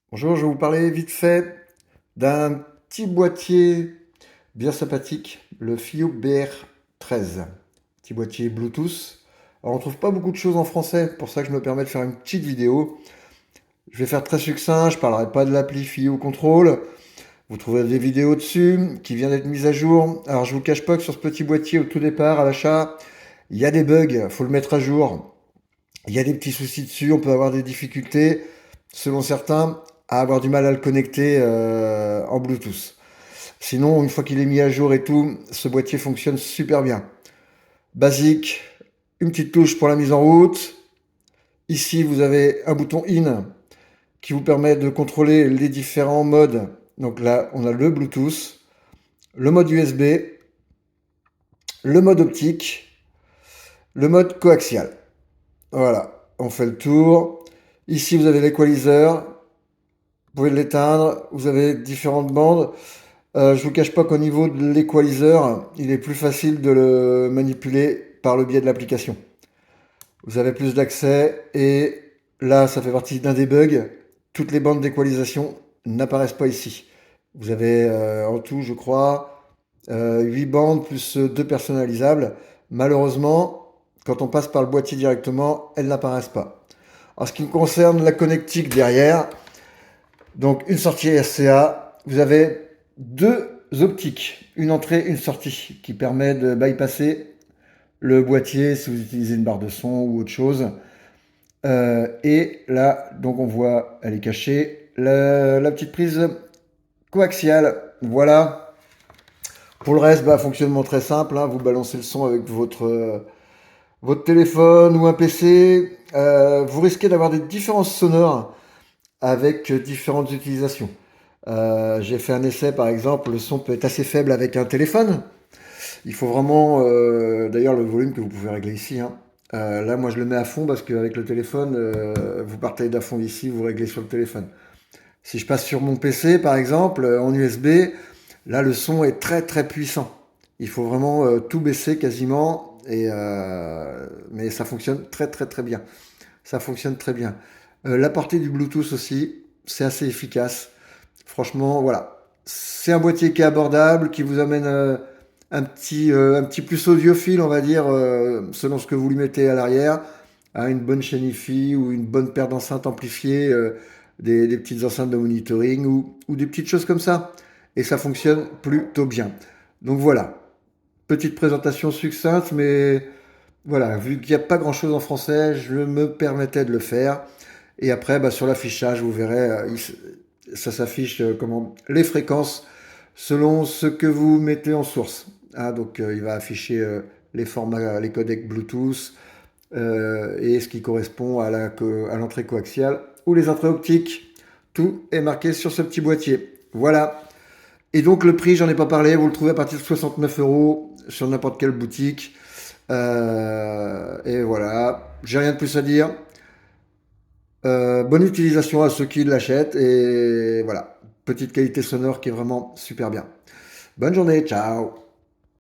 Bonjour, je vais vous parler vite fait d'un petit boîtier bien sympathique, le Philips BR13. Petit boîtier Bluetooth. Alors, on trouve pas beaucoup de choses en français, pour ça que je me permets de faire une petite vidéo. Je vais faire très succinct, je parlerai pas de l'appli Philips Control. Vous trouverez des vidéos dessus qui viennent d'être mises à jour. Alors je vous cache pas que sur ce petit boîtier au tout départ, à l'achat, il y a des bugs, faut le mettre à jour. Il y a des petits soucis dessus, on peut avoir des difficultés, selon certains, à avoir du mal à le connecter en Bluetooth. Sinon, une fois qu'il est mis à jour et tout, ce boîtier fonctionne super bien. Basique, une petite touche pour la mise en route. Ici, vous avez un bouton IN qui vous permet de contrôler les différents modes. Donc là, on a le Bluetooth, le mode USB, le mode optique, le mode coaxial. Voilà, on fait le tour. Ici, vous avez l'équaliseur. Vous pouvez l'éteindre. Vous avez différentes bandes. Je vous cache pas qu'au niveau de l'équaliseur, il est plus facile de le manipuler par le biais de l'application. Vous avez plus d'accès et là, ça fait partie d'un des bugs. Toutes les bandes d'équalisation n'apparaissent pas ici. Vous avez en tout, je crois, 8 bandes plus 2 personnalisables. Malheureusement, quand on passe par le boîtier directement, elles n'apparaissent pas. En ce qui me concerne la connectique derrière, donc une sortie RCA, vous avez deux optiques, une entrée, une sortie, qui permet de bypasser le boîtier si vous utilisez une barre de son ou autre chose. Et là, donc on voit, elle est cachée, la petite prise coaxiale. Voilà. Pour le reste, bah, fonctionnement très simple, hein. Vous balancez le son avec votre téléphone ou un PC. Vous risquez d'avoir des différences sonores avec différentes utilisations. J'ai fait un essai par exemple, le son peut être assez faible avec un téléphone. Il faut vraiment, d'ailleurs le volume que vous pouvez régler ici, hein. Là moi je le mets à fond parce qu'avec le téléphone, vous partez d'à fond ici, vous réglez sur le téléphone. Si je passe sur mon PC par exemple, en USB, là le son est très très puissant. Il faut vraiment tout baisser quasiment, mais ça fonctionne très très très bien. Ça fonctionne très bien. La portée du Bluetooth aussi, c'est assez efficace. Franchement, voilà. C'est un boîtier qui est abordable, qui vous amène un petit plus audiophile, on va dire, selon ce que vous lui mettez à l'arrière. Hein, une bonne chaîne hi ou une bonne paire d'enceintes amplifiées, des petites enceintes de monitoring ou des petites choses comme ça. Et ça fonctionne plutôt bien. Donc voilà. Petite présentation succincte, mais voilà, vu qu'il n'y a pas grand-chose en français, je me permettais de le faire. Et après, bah, sur l'affichage, vous verrez, ça s'affiche comment les fréquences selon ce que vous mettez en source. Ah, donc il va afficher les formats, les codecs Bluetooth et ce qui correspond à à l'entrée coaxiale ou les entrées optiques. Tout est marqué sur ce petit boîtier. Voilà. Et donc le prix, j'en ai pas parlé, vous le trouvez à partir de 69 euros sur n'importe quelle boutique. Et voilà, j'ai rien de plus à dire. Bonne utilisation à ceux qui l'achètent et voilà, petite qualité sonore qui est vraiment super bien. Bonne journée, ciao!